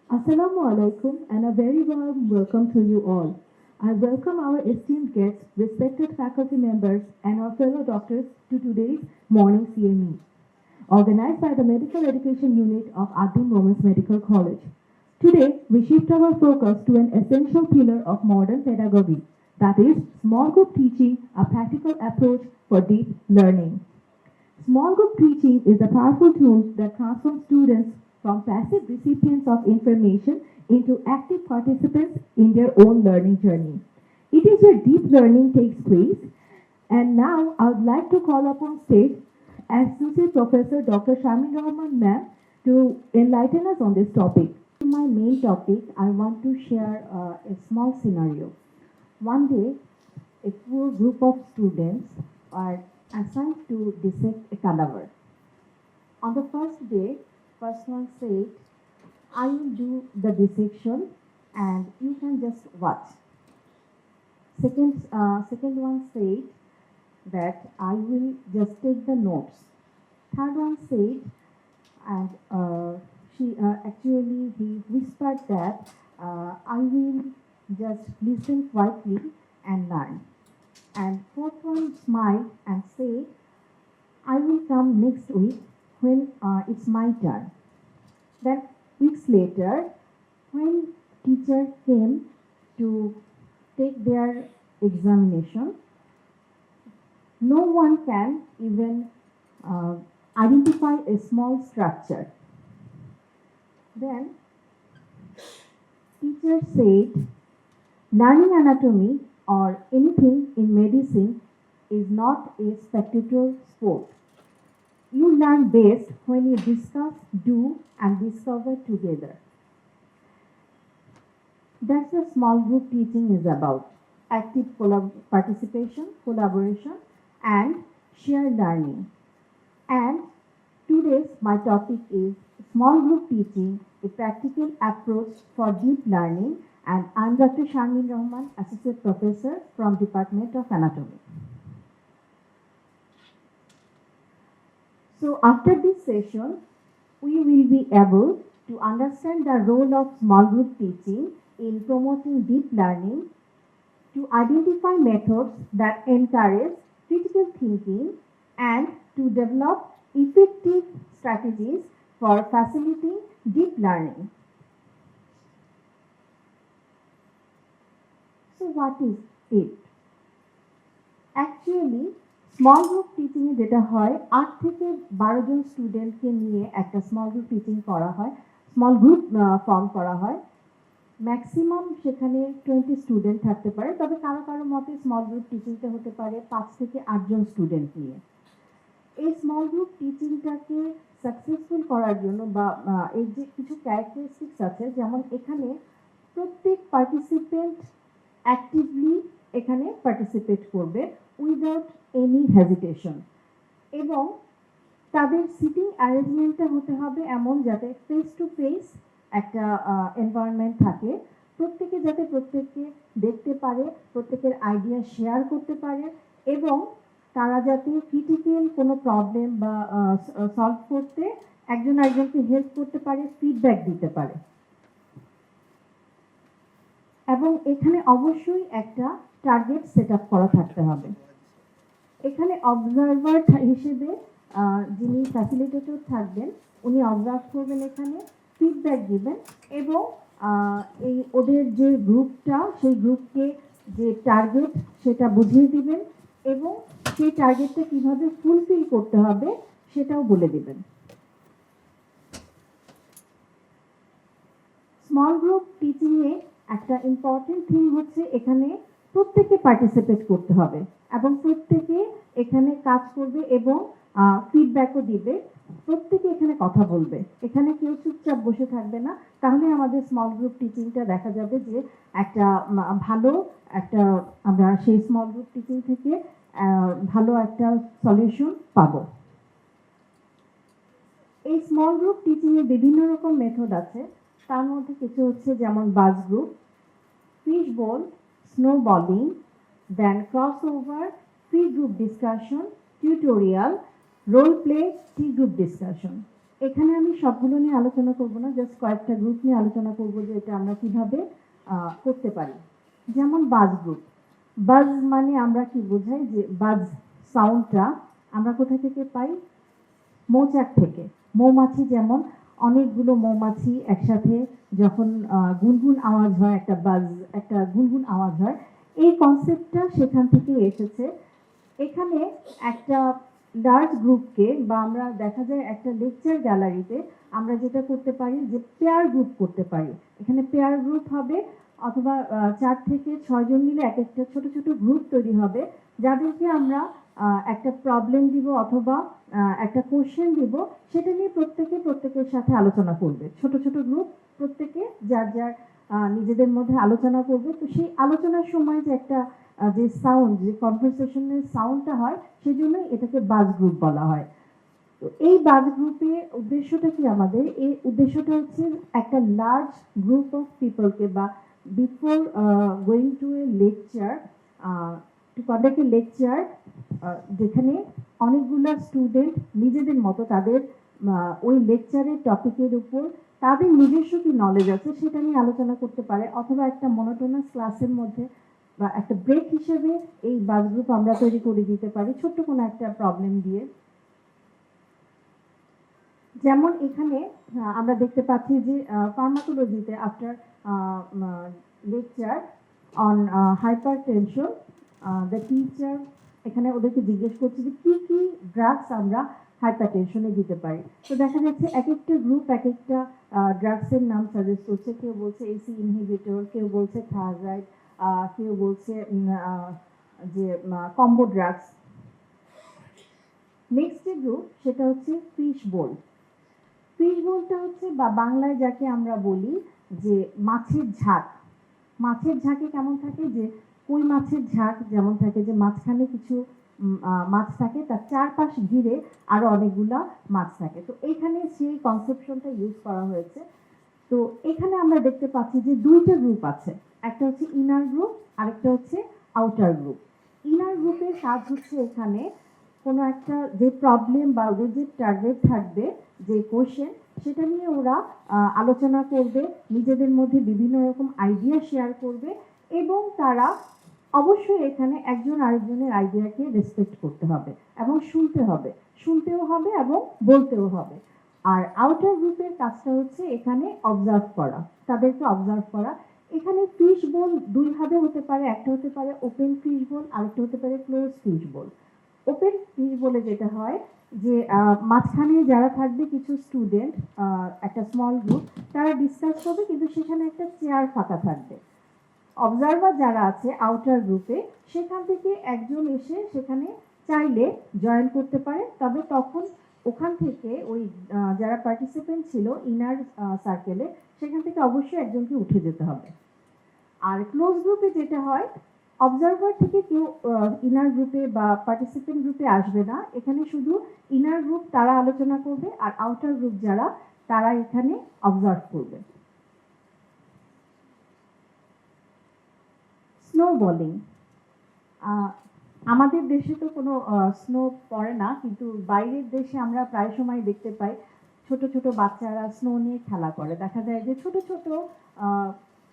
Assalamu alaikum and a very warm welcome to you all. I welcome our esteemed guests, respected faculty members, and our fellow doctors to today's morning CME, organized by the Medical Education Unit of Adim Women's Medical College. Today, we shift our focus to an essential pillar of modern pedagogy, that is, small group teaching, a practical approach for deep learning. Small group teaching is a powerful tool that transforms students from passive recipients of information into active participants in their own learning journey. It is where deep learning takes place. And now I would like to call upon stage Associate Professor Dr. Shamin Rahman ma'am to enlighten us on this topic. My main topic, I want to share a small scenario. One day, a poor group of students are assigned to dissect a cadaver. On the first day, first one said, I will do the dissection and you can just watch. Second one said that I will just take the notes. Third one said, and he whispered that I will just listen quietly and learn. And fourth one smiled and said, I will come next week when it's my turn. Then weeks later, when teacher came to take their examination, no one can even identify a small structure. Then teacher said, learning anatomy or anything in medicine is not a spectator sport. You learn best when you discuss, do, and discover together. That's what small group teaching is about. Active participation, collaboration, and shared learning. And today's my topic is small group teaching, a practical approach for deep learning, and I'm Dr. Sharmin Rahman, Associate Professor from Department of Anatomy. So after this session, we will be able to understand the role of small group teaching in promoting deep learning, to identify methods that encourage critical thinking, and to develop effective strategies for facilitating deep learning. So what is it? Actually, small group টিচিংয়ে যেটা হয় 8 থেকে 12 জন স্টুডেন্টকে নিয়ে একটা small group teaching করা হয়, small group form করা হয়। ম্যাক্সিমাম সেখানে 20 স্টুডেন্ট থাকতে পারে, তবে কারো কারো মতে স্মল গ্রুপ টিচিংটা হতে পারে 5 থেকে 8 জন স্টুডেন্ট নিয়ে। এই স্মল গ্রুপ টিচিংটাকে সাকসেসফুল করার জন্য বা এই যে কিছু ক্যারেক্টারিস্টিক্স আছে, যেমন এখানে প্রত্যেক পার্টিসিপেন্ট অ্যাক্টিভলি এখানে পার্টিসিপেট করবে উইদাউট এনি হেজিটেশন, এবং তাদের সিটিং অ্যারেঞ্জমেন্টটা হতে হবে এমন যাতে ফেস টু ফেস একটা এনভায়রনমেন্ট থাকে, প্রত্যেকে যাতে প্রত্যেককে দেখতে পারে, প্রত্যেকের আইডিয়া শেয়ার করতে পারে, এবং তারা যাতে ক্রিটিক্যাল কোনো প্রবলেম বা সলভ করতে একজন একজনকে হেল্প করতে পারে, ফিডব্যাক দিতে পারে। এবং এখানে অবশ্যই একটা টার্গেট সেট আপ করা থাকতে হবে। এখানে অবজারভার হিসেবে যিনি ফ্যাসিলিটেটর থাকবেন, উনি অবজার্ভ করবেন, এখানে ফিডব্যাক দিবেন, এবং এই ওদের যে গ্রুপটা, সেই গ্রুপকে যে টার্গেট সেটা বুঝিয়ে দিবেন, এবং সেই টার্গেটটা কিভাবে ফুলফিল করতে হবে সেটাও বলে দিবেন। স্মল গ্রুপ টিচিংয়ে একটা ইম্পর্টেন্ট থিং হচ্ছে এখানে প্রত্যেকে পার্টিসিপেট করতে হবে এবং প্রত্যেকে এখানে কাজ করবে এবং ফিডব্যাকও দিবে, প্রত্যেকে এখানে কথা বলবে, এখানে কেউ চুপচাপ বসে থাকবে না। তাহলে আমাদের স্মল গ্রুপ টিচিংটা দেখা যাবে যে একটা ভালো একটা আমরা সেই স্মল গ্রুপ টিচিং থেকে ভালো একটা সলিউশন পাবো। এই স্মল গ্রুপ টিচিংয়ে বিভিন্ন রকম মেথড আছে, তার মধ্যে কিছু হচ্ছে যেমন buzz group, fish bowl, snowballing, then cross over, free group discussion, tutorial, role play, T group discussion. এখানে আমি সবগুলো নিয়ে আলোচনা করব না, জাস্ট কয়েকটা গ্রুপ নিয়ে আলোচনা করব যে এটা আমরা কিভাবে করতে পারি। যেমন বাজ গ্রুপ। বাজ মানে আমরা কি বোঝাই, যে বাজ সাউন্ডটা আমরা কোথা থেকে পাই? মৌচাক থেকে। মৌমাছি যেমন অনেকগুলো মৌমাছি একসাথে যখন গুনগুন আওয়াজ হয়, একটা বাজ, একটা গুনগুন আওয়াজ হয়, এই কনসেপ্টটা সেখান থেকে এসেছে। এখানে একটা লার্জ গ্রুপকে, বা আমরা দেখা যায় একটা লেকচার গ্যালারিতে আমরা যেটা করতে পারি যে পেয়ার গ্রুপ করতে পারি। এখানে পেয়ার গ্রুপ হবে, অথবা 4 থেকে 6 জন মিলে এক একটা ছোট ছোট গ্রুপ তৈরি হবে, যাদেরকে আমরা একটা প্রবলেম দিব অথবা একটা কোশ্চেন দিব, সেটা নিয়ে প্রত্যেকের সাথে আলোচনা করবে। ছোট ছোট গ্রুপ, প্রত্যেকে যার যার নিজেদের মধ্যে আলোচনা করবে। তো সেই আলোচনার সময় যে একটা যে সাউন্ড, যে কনভারসেশনের সাউন্ডটা হয়, সেজন্যই এটাকে বাজ গ্রুপ বলা হয়। তো এই বাজ গ্রুপের উদ্দেশ্যটা কি আমাদের? এই উদ্দেশ্যটা হচ্ছে একটা লার্জ গ্রুপ অফ পিপলকে, বা before going to a lecture, to conduct a lecture, যেখানে অনেকগুলো স্টুডেন্ট নিজেদের মতো তাদের ওই লেকচারের টপিকের উপর তাদের নিজস্ব কি নলেজ আছে সেটা নিয়ে আলোচনা করতে পারে, অথবা একটা মনোটোনাস ক্লাসের মধ্যে বা একটা ব্রেক হিসেবে এই বাস গ্রুপ আমরা তৈরি করে দিতে পারি ছোট্ট কোনো একটা প্রবলেম দিয়ে। যেমন এখানে আমরা দেখতে পাচ্ছি যে ফার্মাকোলজিতে after lecture on hyper tension, the teacher এখানে ওদেরকে জিজ্ঞেস করছে যে কি কি ড্রাগস আমরা হাইপার টেনশনে দিতে পারি। তো দেখা যাচ্ছে এক একটা গ্রুপ এক একটা ড্রাগসের নাম সাজেস্ট করছে। কেউ বলছে এসি ইনহিবিটর, কেউ বলছে থায়ারাইড, কেউ বলছে যে কম্বো ড্রাগস। নেক্সট যে গ্রুপ সেটা হচ্ছে ফিশ বোল। ফিশ বোলটা হচ্ছে, বা বাংলায় যাকে আমরা বলি যে মাছের ঝাঁক। মাছের ঝাঁকে কেমন থাকে, যে কই মাছের ঝাঁক যেমন থাকে, যে মাঝখানে কিছু মাছ থাকে, তার চারপাশ ঘিরে আরো অনেকগুলা মাছ থাকে। তো এইখানে সেই কনসেপশনটা ইউজ করা হয়েছে। তো এখানে আমরা দেখতে পাচ্ছি যে দুইটা গ্রুপ আছে, একটা হচ্ছে ইনার গ্রুপ, আরেকটা হচ্ছে আউটার গ্রুপ। ইনার গ্রুপের কাজ হচ্ছে এখানে কোনো একটা যে প্রবলেম বা ওদের যে টার্গেট থাকবে, যে কোশ্চেন, সেটা নিয়ে ওরা আলোচনা করবে, নিজেদের মধ্যে বিভিন্ন রকম আইডিয়া শেয়ার করবে, এবং তারা অবশ্যই এখানে একজন আরেকজনের আইডিয়াকে রেসপেক্ট করতে হবে এবং শুনতেও হবে এবং বলতেও হবে। আর আউটার গ্রুপের কাজটা হচ্ছে এখানে অবজার্ভ করা, তাদেরকে অবজার্ভ করা। এখানে ফিশ বোল দুই ভাবে হতে পারে, একটা হতে পারে ওপেন ফিশ বোল, আরেকটা হতে পারে ক্লোজ ফিশ বোল। ওপেন ফিশ বলে যেটা হয় যে মাঝখানে যারা থাকবে কিছু স্টুডেন্ট, একটা স্মল গ্রুপ, তারা ডিসকাস করবে, কিন্তু সেখানে একটা চেয়ার ফাঁকা থাকবে। অবজারভার যারা আছে আউটার গ্রুপে, সেখান থেকে একজন এসে সেখানে চাইলে জয়েন করতে পারে, তবে তখন ওখান থেকে ওই যারা পার্টিসিপেন্ট ছিল ইনার সার্কেলে, সেখান থেকে অবশ্যই একজনকে উঠে যেতে হবে। আর ক্লোজ গ্রুপে যেটা হয়, অবজারভার থেকে কেউ ইনার গ্রুপে বা পার্টিসিপেন্ট গ্রুপে আসবে না। এখানে শুধু ইনার গ্রুপ তারা আলোচনা করবে, আর আউটার গ্রুপ যারা, তারা এখানে অবজার্ভ করবে। Snow bowling. আমাদের দেশে তো কোনো স্নো পড়ে না, কিন্তু বাইরের দেশে আমরা প্রায় সময় দেখতে পাই ছোট ছোট বাচ্চারা স্নো নিয়ে খেলা করে। দেখা যায় যে ছোট ছোট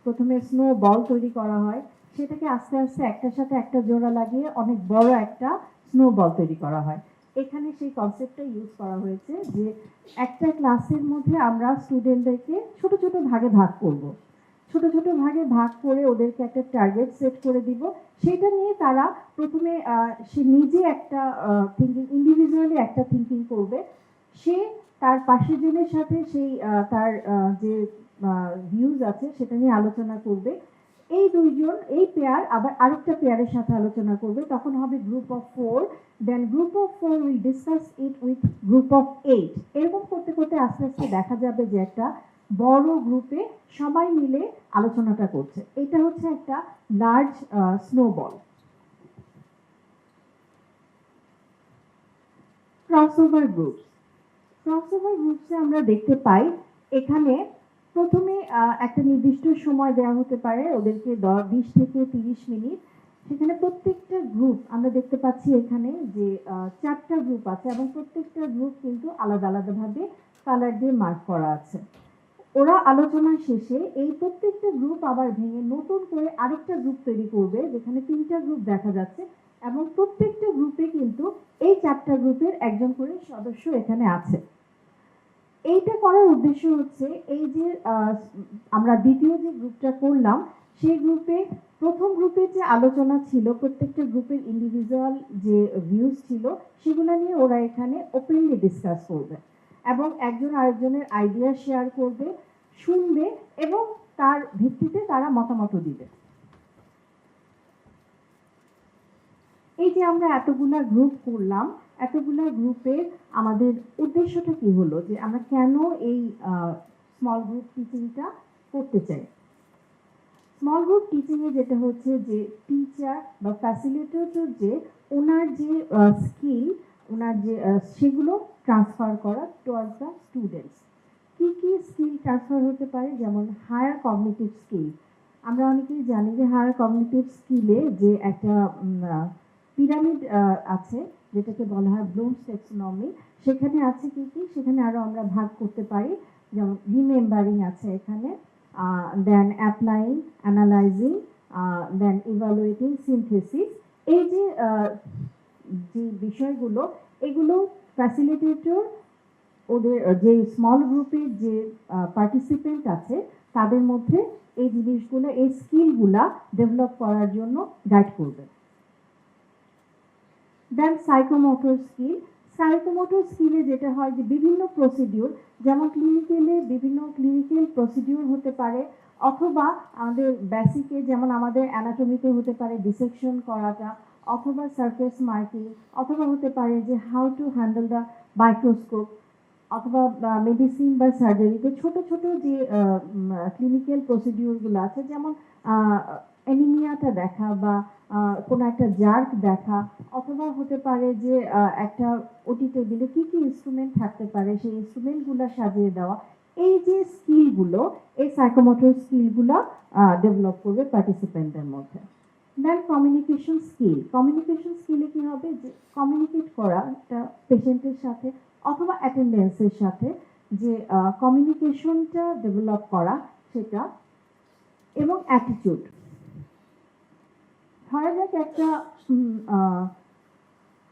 প্রথমে স্নো বল তৈরি করা হয়, সেটাকে আস্তে আস্তে একটার সাথে একটা জোড়া লাগিয়ে অনেক বড় একটা স্নো বল তৈরি করা হয়। এখানে সেই কনসেপ্টটা ইউজ করা হয়েছে যে একটা ক্লাসের মধ্যে আমরা স্টুডেন্টদেরকে ছোট ছোট ভাগে ভাগ করব, ছোট ছোট ভাগে ভাগ করে ওদেরকে একটা টার্গেট সেট করে দিব। সেটা নিয়ে তারা প্রথমে সে নিজে একটা থিঙ্কিং, ইন্ডিভিজুয়ালি একটা থিঙ্কিং করবে। সে তার পাশের জনের সাথে সেই তার যে ভিউজ আছে সেটা নিয়ে আলোচনা করবে। এই দুইজন, এই পেয়ার আবার আরেকটা পেয়ারের সাথে আলোচনা করবে, তখন হবে group of 4। Then group of 4 will discuss it with group of 8। এরকম করতে করতে আস্তে আস্তে দেখা যাবে যে একটা বড় গ্রুপে সবাই মিলে আলোচনাটা করছে। এটা হচ্ছে একটা large snowball. Crossover groups. Crossover গ্রুপসে আমরা দেখতে পাই এখানে প্রথমে একটা নির্দিষ্ট সময় দেওয়া হতে পারে ওদেরকে, 20 থেকে 30 মিনিট। সেখানে প্রত্যেকটা গ্রুপ আমরা দেখতে পাচ্ছি এখানে যে 4টা গ্রুপ আছে, এবং প্রত্যেকটা গ্রুপ কিন্তু আলাদা আলাদাভাবে কালার দিয়ে মার্ক করা আছে। ওরা আলোচনা শেষে এই প্রত্যেকটা গ্রুপ আবার ভেঙে নতুন করে আরেকটা গ্রুপ তৈরি করবে, যেখানে 3টা গ্রুপ দেখা যাচ্ছে, এবং প্রত্যেকটা গ্রুপে কিন্তু এই 4টা গ্রুপের একজন করে সদস্য এখানে আছে। এইটা করার উদ্দেশ্য হচ্ছে এই যে আমরা দ্বিতীয় যে গ্রুপটা করলাম, সেই গ্রুপে প্রথম গ্রুপে যে আলোচনা ছিল, প্রত্যেকটা গ্রুপের ইন্ডিভিজুয়াল যে ভিউজ ছিল, সেগুলো নিয়ে ওরা এখানে ওপেনলি ডিসকাস করবে এবং একজন আরেকজনের আইডিয়া শেয়ার করবে, শুনবে এবং তার ভিত্তিতে তারা মতামত দিবে। এই যে আমরা এতগুলা গ্রুপ করলাম, এতগুলা গ্রুপের আমাদের উদ্দেশ্যটা কি হলো, যে আমরা কেন এই স্মল গ্রুপ টিচিংটা করতে চাই। স্মল গ্রুপ টিচিংয়ে যেটা হচ্ছে যে টিচার বা ফ্যাসিলিটেটর যে ওনার যে স্কিল, ওনার যে সেগুলো ট্রান্সফার করা টুয়ার্ডস দ্য স্টুডেন্টস। কি কি স্কিল ট্রান্সফার হতে পারে, যেমন হায়ার কগনিটিভ স্কিল। আমরা অনেকেই জানি যে হায়ার কগনিটিভ স্কিলে যে একটা পিরামিড আছে, যেটাকে বলা হয় ব্লুমস ট্যাক্সোনমি। সেখানে আছে কি কি, সেখানে আরো আমরা ভাগ করতে পারি, যেমন রিমেম্বারিং আছে এখানে, দেন অ্যাপ্লাইং, অ্যানালাইজিং, দেন ইভালুয়েটিং, সিনথেসিস। এই যে বিষয়গুলো, এগুলো ফ্যাসিলিটেটর ওদের যে স্মল গ্রুপের যে পার্টিসিপেন্ট আছে তাদের মধ্যে এই জিনিসগুলো, এই স্কিলগুলা ডেভেলপ করার জন্য গাইড করবে। দেন সাইকোমোটর স্কিল। সাইকোমোটর স্কিলে যেটা হয় যে বিভিন্ন প্রসিডিউর, যেমন ক্লিনিক্যালে বিভিন্ন ক্লিনিক্যাল প্রসিডিউর হতে পারে, অথবা আমাদের বেসিকে যেমন আমাদের অ্যানাটমিতে হতে পারে ডিসেকশন করাটা, অথবা সারফেস মার্কিং, অথবা হতে পারে যে how to handle the microscope, অথবা মেডিসিন বা সার্জারিতে ছোট ছোট যে ক্লিনিক্যাল প্রসিডিউরগুলো আছে, যেমন অ্যানিমিয়াটা দেখা বা কোনো একটা জার্ক দেখা, অথবা হতে পারে যে একটা ওটি টেবিলে কী কী ইনস্ট্রুমেন্ট থাকতে পারে সেই ইনস্ট্রুমেন্টগুলো সাজিয়ে দেওয়া। এই যে স্কিলগুলো, এই সাইকোমোটর স্কিলগুলো ডেভেলপ করবে পার্টিসিপেন্টদের মধ্যে। দেন কমিউনিকেশন স্কিল। কমিউনিকেশন স্কিলে কী হবে, যে কমিউনিকেট করা একটা পেশেন্টের সাথে অথবা অ্যাটেন্ডেন্সের সাথে, যে কমিউনিকেশনটা ডেভেলপ করা সেটা, এবং অ্যাটিটিউড। ধরা যাক একটা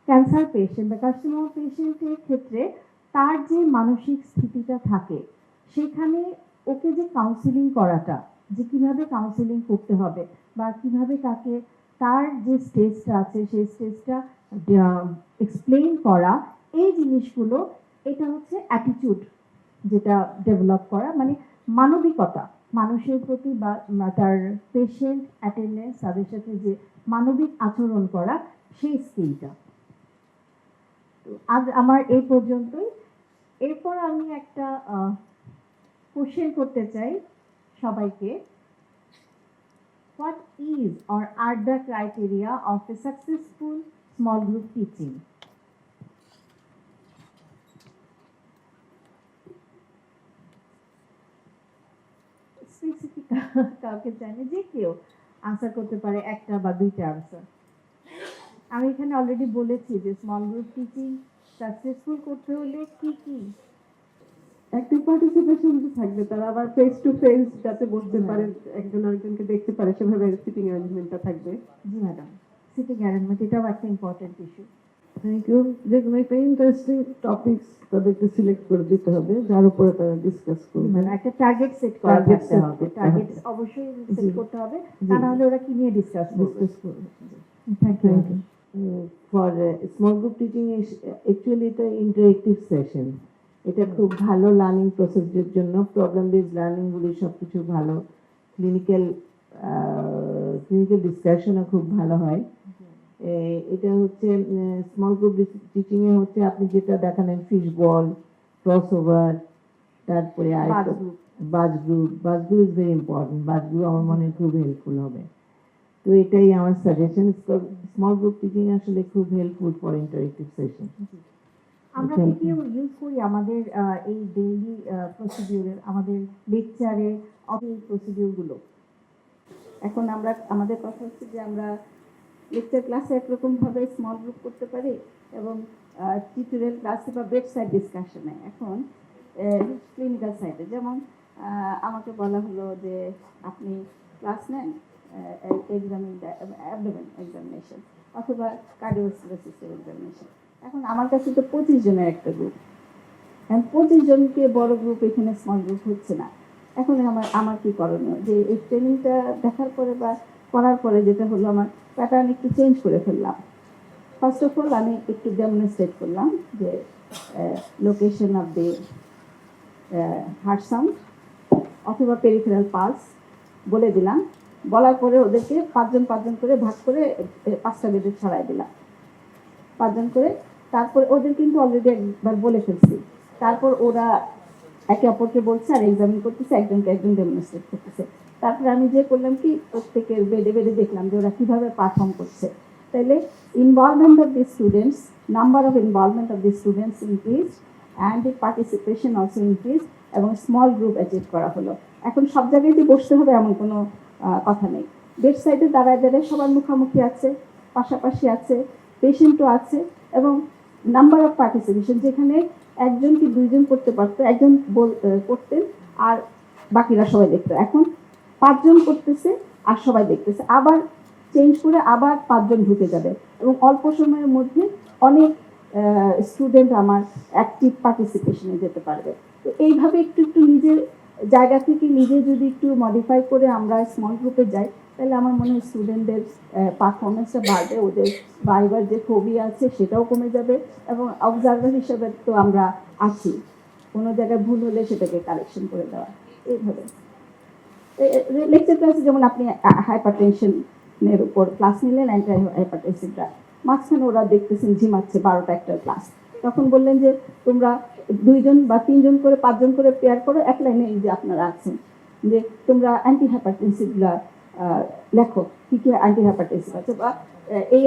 ক্যান্সার পেশেন্ট বা কার্সিনোমা পেশেন্টের ক্ষেত্রে তার যে মানসিক স্থিতিটা থাকে, সেখানে ওকে যে কাউন্সিলিং করাটা, যে কিভাবে কাউন্সিলিং করতে হবে বা কিভাবে তাকে তার যে স্টেজটা আছে সেই স্টেজটা এক্সপ্লেইন করা, এই জিনিসগুলো, এটা হচ্ছে অ্যাটিটিউড, যেটা ডেভেলপ করা, মানে মানবিকতা, মানুষের প্রতি বা তার পেশেন্ট অ্যাটেন্ডেন্স তাদের সাথে যে মানবিক আচরণ করা, সেই স্কিলটা। তো আজ আমার এই পর্যন্তই। এরপর আমি একটা কোশ্চেন করতে চাই সবাইকে। What is or are the criteria of a successful small group teaching? Specific কাউকে চাইনি, যে কেউ আনসার করতে পারে, একটা বা দুইটা আনসার। আমি এখানে অলরেডি বলেছি যে স্মল গ্রুপ টিচিং সাকসেসফুল করতে হলে কি কি অ্যাক্টিভ পার্টিসিপেশন থাকবে, তারা আবার ফেস টু ফেস যাতে বসতে পারে, একজন আরেকজনকে দেখতে পারে, সেভাবে সিটিং অ্যারেঞ্জমেন্টটা থাকবে। জি ম্যাডাম, সিটিং অ্যারেঞ্জমেন্ট এটাও একটা ইম্পর্টেন্ট ইস্যু। Thank you. যে কোনো একটা ইন্টারেস্টিং টপিকস তাদেরকে সিলেক্ট করে দিতে হবে, যার উপরে তারা ডিসকাস করবে। মানে একটা টার্গেট সেট করা Target থাকতে set হবে, করতে টার্গেট হবে। অবশ্যই জি। সেট করতে হবে, জি। তা না হলে ওরা কি নিয়ে ডিসকাস করবে। ডিসকাস করবে। Thank you. Thank you. For small group teaching actually এটা ইন্টারেক্টিভ সেশন, এটা খুব ভালো লার্নিং প্রসেসের জন্য, প্রবলেম বেসড লার্নিং গুলি সবকিছু ভালো, ক্লিনিক্যাল ডিসকাশনও খুব ভালো হয়। এটা হচ্ছে স্মল গ্রুপ টিচিং এ হচ্ছে আপনি যেটা দেখালেন, ফিশ বল, ক্রস ওভার, তারপরে বাজ গ্রুপ ইজ ভেরি ইম্পর্টেন্ট। বাজ গ্রুপ আমার মনে হয় খুব হেল্পফুল হবে। তো এটাই আমার সাজেশন, স্মল গ্রুপ টিচিং আসলে খুব হেল্পফুল ফর ইন্টারেক্টিভ সেশন। আমরা এটিও ইউজ করি আমাদের এই ডেইলি প্রসিডিউরে, আমাদের লেকচারে, অফিস প্রসিডিউরগুলো। এখন আমরা আমাদের কথা হচ্ছে যে আমরা লেকচার ক্লাসে একরকমভাবে স্মল গ্রুপ করতে পারি এবং টিউটোরিয়াল ক্লাসে বা ওয়েবসাইট ডিসকাশনে। এখন ক্লিনিক্যাল সাইডে, যেমন আমাকে বলা হলো যে আপনি ক্লাস নেন অ্যাবডোমেন এক্সামিনেশন অথবা কার্ডিওভাস্কুলার এক্সামিনেশন। এখন আমার কাছে তো 25 জনের একটা গ্রুপ, এখন 25 জনকে বড় গ্রুপ, এখানে স্মল গ্রুপ হচ্ছে না। এখন আমার কি করণীয়, যে এই ট্রেনিংটা দেখার পরে বা করার পরে যেটা হলো, আমার প্যাটার্ন একটু চেঞ্জ করে ফেললাম। ফার্স্ট অফ অল আমি একটু ডেমনস্ট্রেট করলাম যে location of the heart sound অথবা পেরিফেরাল পালস বলে দিলাম। বলার পরে ওদেরকে পাঁচজন করে ভাগ করে 5টা বেডে ছড়াই দিলাম, 5 জন করে। তারপর ওদের কিন্তু অলরেডি একবার বলে ফেলছি, তারপর ওরা একে অপরকে বলছে আর এক্সামিন করতেছে, একজনকে একজন ডেমনস্ট্রেট করতেছে। তারপরে আমি যে করলাম কি, প্রত্যেকের বেডে বেডে দেখলাম যে ওরা কীভাবে পারফর্ম করছে। তাইলে involvement of the students, number of involvement of the students increase and the participation also increase, এবং স্মল গ্রুপ অ্যাচিভ করা হলো। এখন সব জায়গায় যে বসতে হবে এমন কোনো কথা নেই। বেড সাইডে দাঁড়ায় দাঁড়ায় সবার মুখোমুখি আছে, পাশাপাশি আছে, পেশেন্টও আছে, এবং নাম্বার অফ পার্টিসিপেশন, যেখানে একজন কি 2 জন করতে পারতো, একজন করতেন আর বাকিরা সবাই দেখতো, এখন 5 জন করতেছে আর সবাই দেখতেছে। আবার চেঞ্জ করে আবার 5 জন ঢুকে যাবে, এবং অল্প সময়ের মধ্যে অনেক স্টুডেন্ট আমার অ্যাক্টিভ পার্টিসিপেশনে যেতে পারবে। তো এইভাবে একটু একটু নিজের জায়গা থেকে নিজে যদি একটু মডিফাই করে আমরা স্মল গ্রুপে যাই, তাহলে আমার মনে হয় স্টুডেন্টদের পারফরমেন্সটা বাড়বে, ওদের বাইবার যে ফোবিয়া আছে সেটাও কমে যাবে, এবং অবজারভার হিসেবে তো আমরা আছি, কোনো জায়গায় ভুল হলে সেটাকে কারেকশন করে দেওয়া। এইভাবে লেকচার ক্লাসে যেমন আপনি হাইপারটেনশনের উপর ক্লাস নিলেন, অ্যান্টি হাইপারটেনসিভরা, মাঝখানে ওরা দেখতেছেন ঝিমাচ্ছে 12টা একটা ক্লাস, তখন বললেন যে তোমরা 2 জন বা 3 জন করে 5 জন করে পেয়ার করো, এক লাইনে এই যে আপনারা আছেন, যে তোমরা অ্যান্টি হাইপারটেনসিভরা লেখো, কী কী অ্যান্টি হাইপারটেনসিভ আছে, বা এই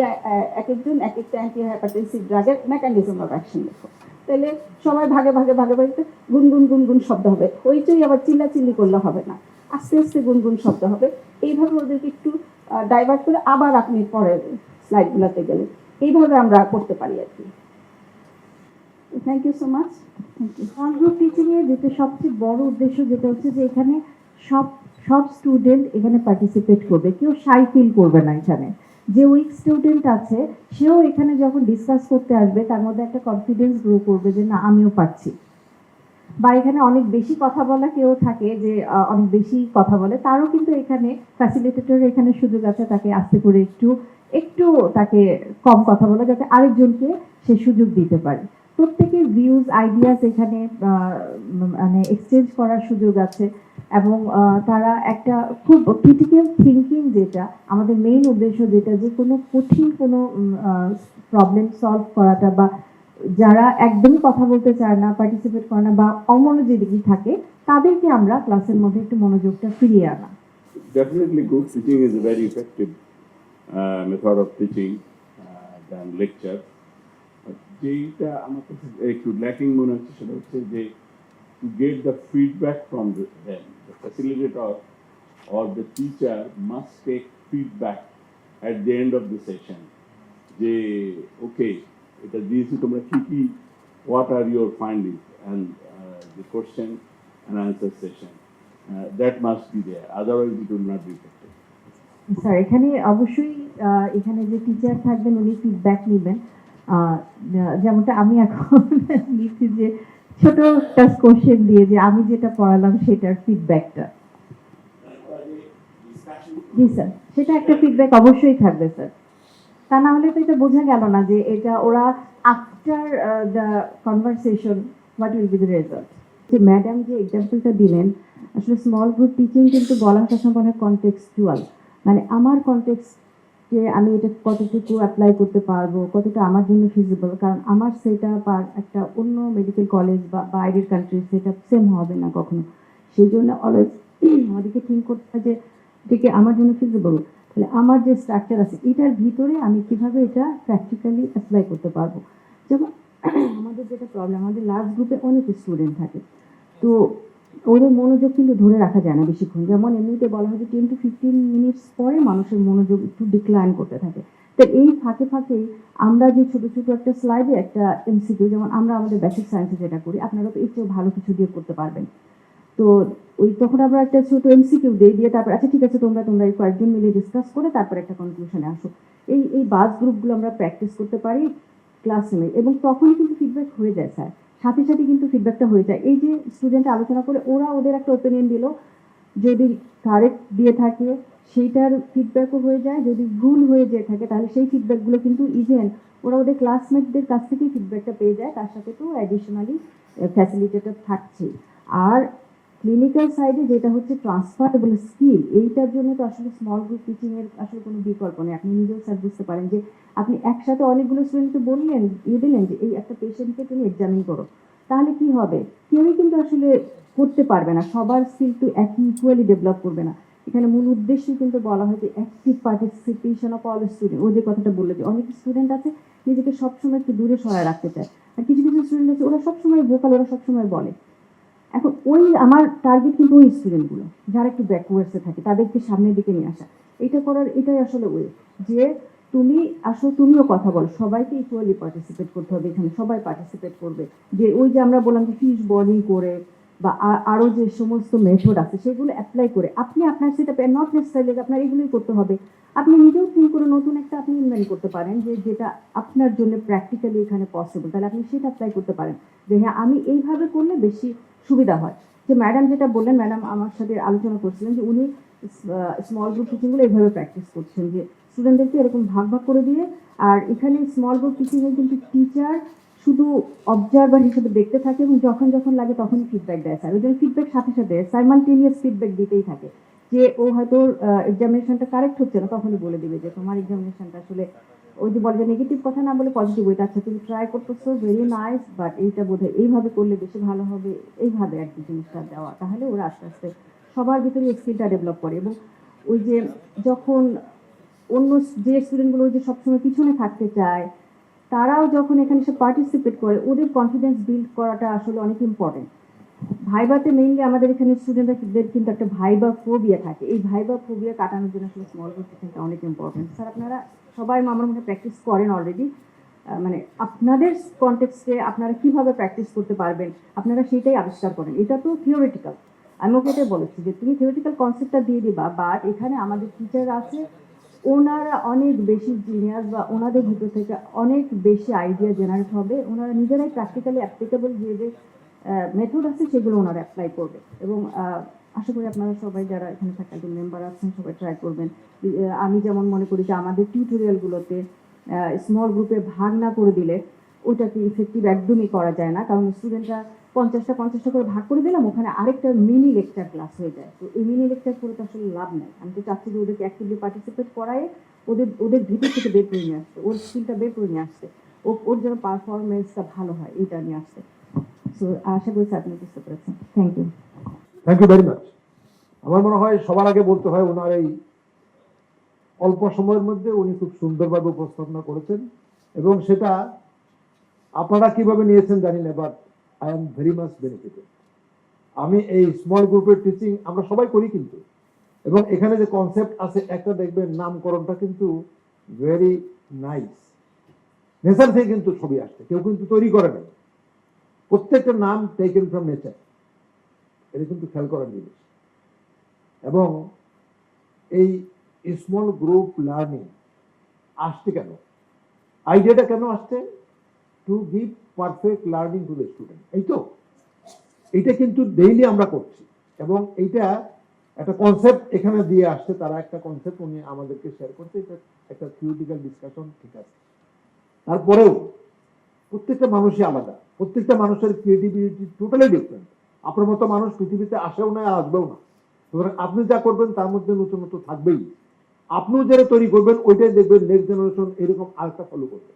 এক একজন এক একটা অ্যান্টি হাইপারটেনসিভ ড্রাগের মেকানিজম অফ অ্যাকশন লেখো। তাহলে সবাই ভাগে ভাগে ভাগে ভাগে গুনগুন গুনগুন শব্দ হবে, হইচই আবার চিল্লাচিল্লি করলে হবে না, আস্তে আস্তে গুনগুন শব্দ হবে। এইভাবে ওদেরকে একটু ডাইভার্ট করে আবার আপনি পরের স্লাইডগুলোতে গেলে এইভাবে আমরা করতে পারি আর কি। Thank you so much. Thank you. Small group টিচিংয়ে যেটা সবচেয়ে বড় উদ্দেশ্য যেটা হচ্ছে যে এখানে সব সব স্টুডেন্ট এখানে পার্টিসিপেট করবে, কেউ শাই ফিল করবে না। এখানে যে উইক স্টুডেন্ট আছে সেও এখানে যখন ডিসকাস করতে আসবে তার মধ্যে একটা কনফিডেন্স গ্রো করবে যে না, আমিও পারছি। বা এখানে অনেক বেশি কথা বলা কেউ থাকে যে অনেক বেশি কথা বলে, তারও কিন্তু এখানে ফ্যাসিলিটেটর এখানে সুযোগ আছে তাকে আস্তে করে একটু একটু তাকে কম কথা বলা, যাতে আরেকজনকে সে সুযোগ দিতে পারে। প্রত্যেকের ভিউজ আইডিয়াস এখানে মানে এক্সচেঞ্জ করার সুযোগ আছে, এবং তারা একটা খুব ক্রিটিক্যাল থিঙ্কিং, যেটা আমাদের মেইন উদ্দেশ্য, যেটা যে কোনো কঠিন কোনো প্রবলেম সলভ করাটা, বা যারা একদমই কথা বলতে চায় না, পার্টিসিপেট করে না, বা অমনোযোগী থাকে, তাদেরকে আমরা ক্লাসের মধ্যে একটু মনোযোগটা ফিরিয়ে আনা। Definitely, group teaching is a very effective method of teaching than lecture. যেটা আমার কাছে একটু ল্যাকিং মনে হচ্ছে সেটা হচ্ছে যে to get the feedback from them, the facilitator or the teacher must take feedback at the end of the session. যে okay, এটা দিয়েছি তোমরা কি what are your findings, and the question and answer session that must be there, otherwise it will not be effective. Sir, এখানে অবশ্যই এখানে যে teacher থাকবেন উনি ফিডব্যাক নেবেন। যেমনটা আমি এখন নিচ্ছি যে ছোট একটা কোশ্চেন দিয়ে যে আমি যেটা পড়ালাম সেটার ফিডব্যাকটা। জি স্যার, সেটা একটা ফিডব্যাক অবশ্যই থাকবে স্যার, তা না হলে তো এটা বোঝা গেল না যে এটা ওরা after the conversation what will be the result. যে ম্যাডাম যে এক্সাম্পলটা দিলেন, আসলে স্মল গ্রুপ টিচিং কিন্তু বলার কথা মনে হয় কনটেক্সচুয়াল, মানে আমার কনটেক্সটে আমি এটা কতটুকু অ্যাপ্লাই করতে পারবো, কতটা আমার জন্য ফিজিবল, কারণ আমার সেট আপ আর একটা অন্য মেডিকেল কলেজ বা বাইরের কান্ট্রির সেট আপ সেম হবে না কখনো। সেই জন্য অলওয়েজ আমাদেরকে থিঙ্ক করতে হয় যে এটাকে আমার জন্য ফিজিবল, তাহলে আমার যে স্ট্রাকচার আছে এটার ভিতরে আমি কিভাবে এটা প্র্যাকটিক্যালি অ্যাপ্লাই করতে পারবো। যেমন আমাদের যেটা প্রবলেম, আমাদের লার্জ গ্রুপে অনেক স্টুডেন্ট থাকে, তো ওদের মনোযোগ কিন্তু ধরে রাখা যায় না বেশিক্ষণ। যেমন এমনিতে বলা হয় যে 10 to 15 মিনিটস পরে মানুষের মনোযোগ একটু ডিক্লাইন করতে থাকে, তো এই ফাঁকে ফাঁকে আমরা যে ছোট ছোট একটা স্লাইডে একটা এমসিকিউ, যেমন আমরা আমাদের বেসিক সায়েন্সে যেটা করি, আপনারা তো এর চেয়েও ভালো কিছু দিয়ে করতে পারবেন। তো ওই তখন আমরা একটা ছোট এমসিকিউ দিয়ে তারপর আচ্ছা ঠিক আছে তোমরা তোমরা এই কয়েকজন মিলে ডিসকাস করে তারপর একটা কনক্লুশনে আসো। এই বাস গ্রুপগুলো আমরা প্র্যাকটিস করতে পারি ক্লাসরুমে, এবং তখনই কিন্তু ফিডব্যাক হয়ে যায় স্যার, সাথে সাথে কিন্তু ফিডব্যাকটা হয়ে যায়। এই যে স্টুডেন্ট আলোচনা করে ওরা ওদের একটা ওপিনিয়ন দিল, যদি কারেক্ট দিয়ে থাকে সেইটার ফিডব্যাকও হয়ে যায়, যদি ভুল হয়ে যেয়ে থাকে তাহলে সেই ফিডব্যাকগুলো কিন্তু ইভেন ওরা ওদের ক্লাসমেটদের কাছ থেকেই ফিডব্যাকটা পেয়ে যায়, তার সাথে তো অ্যাডিশনালি ফ্যাসিলিটেটর থাকছে। আর ক্লিনিক্যাল সাইডে যেটা হচ্ছে ট্রান্সফারেবল স্কিল, এইটার জন্য তো আসলে স্মল গ্রুপ টিচিং এর আসলে কোনো বিকল্প নেই। আপনি নিজেও স্যার বুঝতে পারেন যে আপনি একসাথে অনেকগুলো স্টুডেন্টকে বললেন, দিলেন যে এই একটা পেশেন্টকে তুমি এক্সামিন করো, তাহলে কি হবে? কেউই কিন্তু আসলে করতে পারবে না, সবার স্কিল তো একই ইকুয়ালি ডেভেলপ করবে না। এখানে মূল উদ্দেশ্যই কিন্তু বলা হয় যে active participation of all student. ও যে কথাটা বললো যে অনেক স্টুডেন্ট আছে নিজেকে সবসময় একটু দূরে সরায় রাখতে চায়, আর কিছু কিছু স্টুডেন্ট আছে ওরা সবসময় ভোকাল, ওরা সবসময় বলে। এখন ওই আমার টার্গেট কিন্তু ওই স্টুডেন্টগুলো যারা একটু ব্যাকওয়ার্ডসে থাকে, তাদেরকে সামনের দিকে নিয়ে আসা। এটা করার এটাই আসলে ওয়ে, যে তুমি আসো, তুমিও কথা বলো, সবাইকে ইকুয়ালি পার্টিসিপেট করতে হবে, এখানে সবাই পার্টিসিপেট করবে। যে ওই যে আমরা বললাম যে ফিশ বোর্ডিং করে বা আরও যে সমস্ত মেথড আছে সেগুলো অ্যাপ্লাই করে আপনি আপনার সেটা নট নেসেসারিলি আপনার এগুলোই করতে হবে, আপনি নিজেও থিঙ্ক করে নতুন একটা আপনি ইনভেন্ট করতে পারেন যে যেটা আপনার জন্য প্র্যাকটিক্যালি এখানে পসিবল, তাহলে আপনি সেটা অ্যাপ্লাই করতে পারেন যে হ্যাঁ আমি এইভাবে করলে বেশি সুবিধা হয়। যে ম্যাডাম যেটা বললেন, ম্যাডাম আমার সাথে আলোচনা করছিলেন যে উনি স্মল গ্রুপ টিচিংগুলো এইভাবে প্র্যাকটিস করছেন, যে স্টুডেন্টদেরকে এরকম ভাগ ভাগ করে দিয়ে। আর এখানে স্মল গ্রুপ টিচিংয়ে কিন্তু টিচার শুধু অবজারভার হিসেবে দেখতে থাকে এবং যখন যখন লাগে তখনই ফিডব্যাক দেয় স্যার। ওই জন্য ফিডব্যাক সাথে সাথে সাইমালটেনিয়াস ফিডব্যাক দিতেই থাকে, যে ও হয়তো এক্সামিনেশনটা কারেক্ট হচ্ছে না, তখনই বলে দিবে যে তোমার এক্সামিনেশনটা আসলে ওই যে বলে যে নেগেটিভ কথা না বলে পজিটিভ, ওইটা আচ্ছা তুমি ট্রাই করতেছো, ভেরি নাইস, বাট এইটা বোধহয় এইভাবে করলে বেশি ভালো হবে, এইভাবে আর কি জিনিসটা দেওয়া, তাহলে ওরা আস্তে আস্তে সবার ভিতরে স্কিলটা ডেভেলপ করে। এবং ওই যে যখন অন্য যে স্টুডেন্টগুলো যে সবসময় পিছনে থাকতে চায়, তারাও যখন এখানে এসে পার্টিসিপেট করে ওদের কনফিডেন্স বিল্ড করাটা আসলে অনেক ইম্পর্টেন্ট। ভাইবাতে মেইনলি আমাদের এখানে স্টুডেন্টদের কিন্তু একটা ভাইবা ফোবিয়া থাকে, এই ভাইবা ফোবিয়া কাটানোর জন্য আসলে স্মল গ্রুপ টিচিংটা অনেক ইম্পর্টেন্ট। স্যার আপনারা সবাই আমার মনে প্র্যাকটিস করেন অলরেডি, মানে আপনাদের কনটেক্সটে আপনারা কিভাবে প্র্যাকটিস করতে পারবেন আপনারা সেটাই আবিষ্কার করেন। এটা তো থিওরিটিক্যাল, আমি ওকে এটাই বলেছি যে তুমি থিওরিটিক্যাল কনসেপ্টটা দিয়ে দিবা, বাট এখানে আমাদের টিচার আছে, ওনারা অনেক বেশি জিনিয়াস বা ওনাদের ভিতর থেকে অনেক বেশি আইডিয়া জেনারেট হবে, ওনারা নিজেরাই প্র্যাকটিক্যালি অ্যাপ্লিকেবল যে যে মেথড আছে সেগুলো ওনারা অ্যাপ্লাই করবে। এবং আশা করি আপনারা সবাই যারা এখানে ফ্যাকাল্টি মেম্বার আছেন সবাই ট্রাই করবেন। আমি যেমন মনে করি যে আমাদের টিউটোরিয়ালগুলোতে স্মল গ্রুপে ভাগ না করে দিলে ওইটাকে ইফেক্টিভ একদমই করা যায় না, কারণ স্টুডেন্টরা 50টা করে ভাগ করে দিলাম, ওখানে আরেকটা মিনি লেকচার ক্লাস হয়ে যায়। তো এই মিনি লেকচার করে তো আসলে লাভ নেই। আমি তো চাচ্ছি যে ওদেরকে অ্যাক্টিভলি পার্টিসিপেট করায় ওদের ওদের ভিতর থেকে বের করে নিয়ে আসতে, ওর স্কিলটা বের করে নিয়ে আসতে, ওর যেন পারফরমেন্সটা ভালো হয় এইটা নিয়ে আসতে। সো আশা করি আপনি বুঝতে পেরেছেন। Thank you. Thank you very much. আমার মনে হয় সবার আগে বলতে হয় ওনার এই অল্প সময়ের মধ্যে উনি খুব সুন্দরভাবে উপস্থাপনা করেছেন, এবং সেটা আপনারা কিভাবে নিয়েছেন জানি না, but I am very much benefited. আমি এই স্মল গ্রুপের টিচিং আমরা সবাই করি কিন্তু, এবং এখানে যে কনসেপ্ট আছে একটা দেখবেন নামকরণটা কিন্তু ভেরি নাইস, নেচার থেকে কিন্তু ছবি আসছে, কেউ কিন্তু তৈরি করে নাই, প্রত্যেকটা নাম টেকেন ফ্রম নেচার, এটা কিন্তু খেয়াল করার জিনিস। এবং এই স্মল গ্রুপ লার্নিং আসছে কেন, আইডিয়াটা কেন আসছে? To give perfect learning to the student. এই তো এইটা কিন্তু ডেইলি আমরা করছি, এবং এইটা একটা কনসেপ্ট এখানে দিয়ে আসছে, তারা একটা কনসেপ্ট উনি আমাদেরকে শেয়ার করছে, এটা একটা থিওরিটিক্যাল ডিসকাশন, ঠিক আছে। তারপরেও প্রত্যেকটা মানুষই আলাদা, প্রত্যেকটা মানুষের ক্রিয়েটিভিটি টোটালি ডিফারেন্ট। আপনার মতো মানুষ পৃথিবীতে আসেও না, আসবেও না। সুতরাং আপনি যা করবেন তার মধ্যে নতুনত্ব থাকবেই, আপনিও যারা তৈরি করবেন ওইটাই দেখবেন নেক্সট জেনারেশন এরকম আরেকটা ফলো করবে।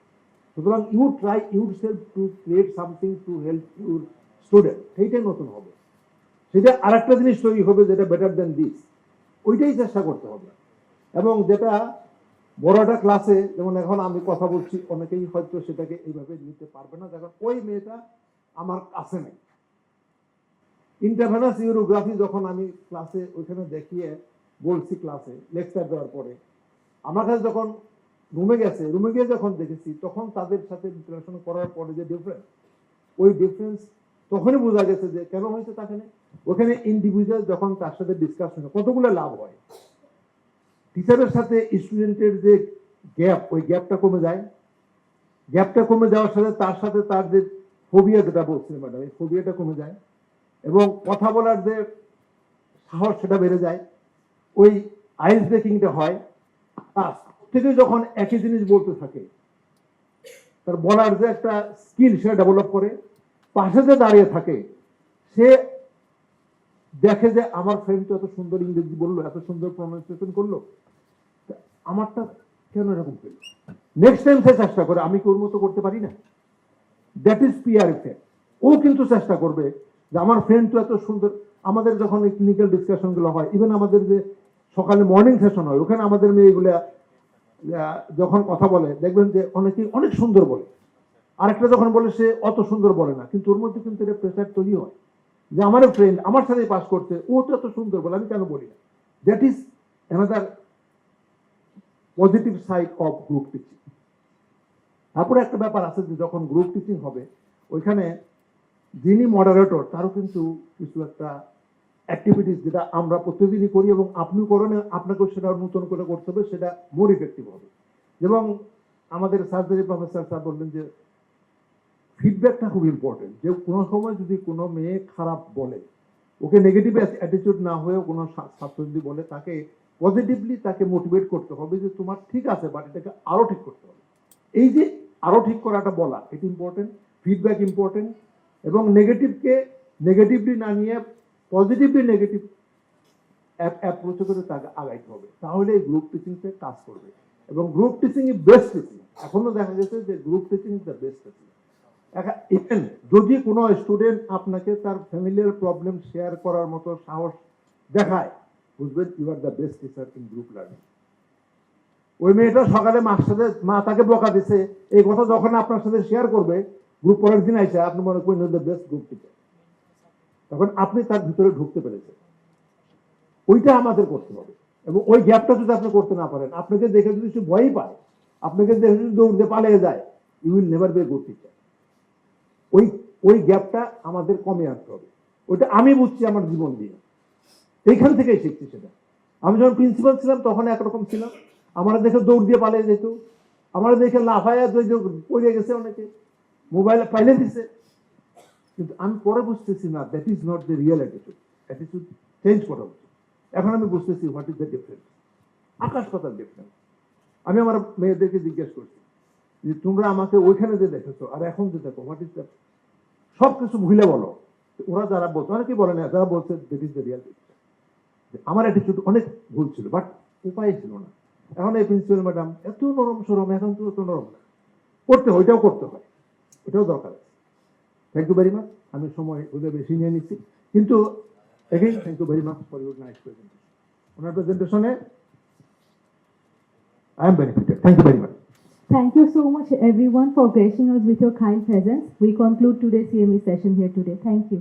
সুতরাং you try yourself to create something to help your student, সেইটাই নতুন হবে, সেটা আরেকটা জিনিস তৈরি হবে যেটা বেটার দেন দিস, ওইটাই চেষ্টা করতে হবে। এবং যেটা বড় একটা ক্লাসে, যেমন এখন আমি কথা বলছি, অনেকেই হয়তো সেটাকে এইভাবে নিতে পারবে না, যখন ওই মেয়েটা আমার কাছে নেই। ইন্টারভেনাস ইউরোগ্রাফি যখন আমি ক্লাসে ওইখানে দেখিয়ে বলছি, ক্লাসে লেকচার দেওয়ার পরে আমার কাছে যখন রুমে গেছে, রুমে গিয়ে যখন দেখেছি তখন তাদের সাথে ইন্টারাকশন করার পরে যে ডিফারেন্স, ওই ডিফারেন্স তখনই বোঝা গেছে যে কেন হয়েছে তাকে। ওখানে ইন্ডিভিজুয়াল যখন তার সাথে ডিসকাশন কতগুলো লাভ হয়, টিচারের সাথে স্টুডেন্টের যে গ্যাপ, ওই গ্যাপটা কমে যায়। গ্যাপটা কমে যাওয়ার সাথে তার যে ফোবিয়া, যেটা বলছিলেন ম্যাডাম, এই ফোবিয়াটা কমে যায় এবং কথা বলার যে সাহস সেটা বেড়ে যায়। ওই আইস ব্রেকিংটা হয়। আর থেকে যখন একই জিনিস বলতে থাকে, তার বলার যে একটা স্কিল সেটা ডেভেলপ করে। পাশে যে দাঁড়িয়ে থাকে সে দেখে যে আমার ফ্রেন্ড তো এত সুন্দর ইংরেজি বললো, এত সুন্দর প্রনাউন্সিয়েশন করলো, আমারটা কেন এরকম হলো। নেক্সট টাইম সে চেষ্টা করে আমি কি ওর মতো করতে পারি না। That is peer effect. ও কিন্তু চেষ্টা করবে যে আমার ফ্রেন্ড তো এত সুন্দর। আমাদের যখন এই ক্লিনিক্যাল ডিসকাশন গুলো হয়, ইভেন আমাদের যে সকালে মর্নিং সেশন হয়, ওখানে আমাদের মেয়েগুলা যখন কথা বলে দেখবেন যে অনেকেই অনেক সুন্দর বলে, আরেকটা যখন বলে সে অত সুন্দর বলে না, কিন্তু ওর মধ্যে কিন্তু এটা প্রেসার তৈরি হয় যে আমার ফ্রেন্ড আমার সাথে পাস করছে, ও তো এত সুন্দর বলে, আমি কেন বলি না। That is another positive side of group teaching. তারপরে একটা ব্যাপার আছে যে যখন গ্রুপ টিচিং হবে, ওইখানে যিনি মডারেটর তারও কিন্তু কিছু একটা অ্যাক্টিভিটিস যেটা আমরা প্রতিদিনই করি এবং আপনিও করেন, আপনাকেও সেটা নতুন করে করতে হবে, সেটা মোর ইফেক্টিভ হবে। এবং আমাদের সার্জারি প্রফেসর স্যার বললেন যে ফিডব্যাকটা খুব ইম্পর্টেন্ট। যে কোনো সময় যদি কোনো মেয়ে খারাপ বলে, ওকে নেগেটিভ অ্যাটিটিউড না হয়েও কোনো ছাত্র যদি বলে, তাকে পজিটিভলি তাকে মোটিভেট করতে হবে যে তোমার ঠিক আছে, বাট এটাকে আরো ঠিক করতে হবে। এই যে আরো ঠিক করাটা বলা, এটা ইম্পর্টেন্ট। Feedback important. এবং নেগেটিভকে নেগেটিভলি না নিয়ে পজিটিভলি নেগেটিভ অ্যাপ্রোচ করে তাকে আগাইতে হবে, তাহলে এই গ্রুপ টিচিংটা কাজ করবে। এবং group teaching is best teaching. এখনো দেখা গেছে যে group teaching is the best teaching. Even যদি কোনো স্টুডেন্ট আপনাকে তার ফ্যামিলির প্রবলেম শেয়ার করার মতো সাহস দেখায়, বুঝবেন you are the best teacher in group learning. ওই মেয়েটা সকালে মার সাথে মা তাকে বকা দিছে, এই কথা যখন আপনার সাথে শেয়ার করবে, গ্রুপ পরের দিন আইসে আপনি মনে করেন দ্য বেস্ট গ্রুপ টিচার, তখন আপনি তার ভিতরে ঢুকতে পেরেছেন। ওইটা আমাদের করতে হবে। এবং ওই গ্যাপটা যদি আপনি করতে না পারেন, আপনাকে দেখে যদি সে ভয়ই পায়, আপনাকে দেখে যদি দৌড়তে পালিয়ে যায়, you will never be a good teacher. ওই গ্যাপটা আমাদের কমে আনতে হবে। ওইটা আমি বুঝছি আমার জীবন দিয়ে, এইখান থেকেই শিখছি সেটা। আমি যখন প্রিন্সিপাল ছিলাম তখন একরকম ছিলাম, আমার দেখে দৌড় দিয়ে পালিয়ে যেত, আমার দেখে লাফায়া পড়ে গেছে, অনেকে মোবাইলে পাইলে দিছে। কিন্তু আমি পরে বুঝতেছি না, that is not the real attitude. Attitude change করা উচিত। এখন আমি বুঝতেছি হোয়াট ইজ দ্য ডিফারেন্স, আকাশ পাতাল ডিফারেন্স। আমি আমার মেয়েদেরকে জিজ্ঞেস করছি যে তোমরা আমাকে ওইখানে যে দেখেছো আর এখন যে দেখো, হোয়াট ইজ দ্য, সব কিছু ভুলে বলো। ওরা যারা বলছে, অনেকেই বলে না, যারা বলছে that is the real picture. আমার অ্যাটিটিউড অনেক ভুল ছিল, বাট উপায় ছিল না। এখন এই প্রিন্সিপাল ম্যাডাম এত নরম সরম, এখন তো এত নরম না, করতে হয়, ওইটাও করতে হয়, ওইটাও দরকার আছে। Thank you very much. আমি সময় ওদের বেশি নিয়ে নিচ্ছি, কিন্তু again thank you very much for your nice presentation. ওনার প্রেজেন্টেশনে I am benefited. Thank you very much. Thank you so much everyone for gracing us with your kind presence. We conclude today's CME session here today. Thank you.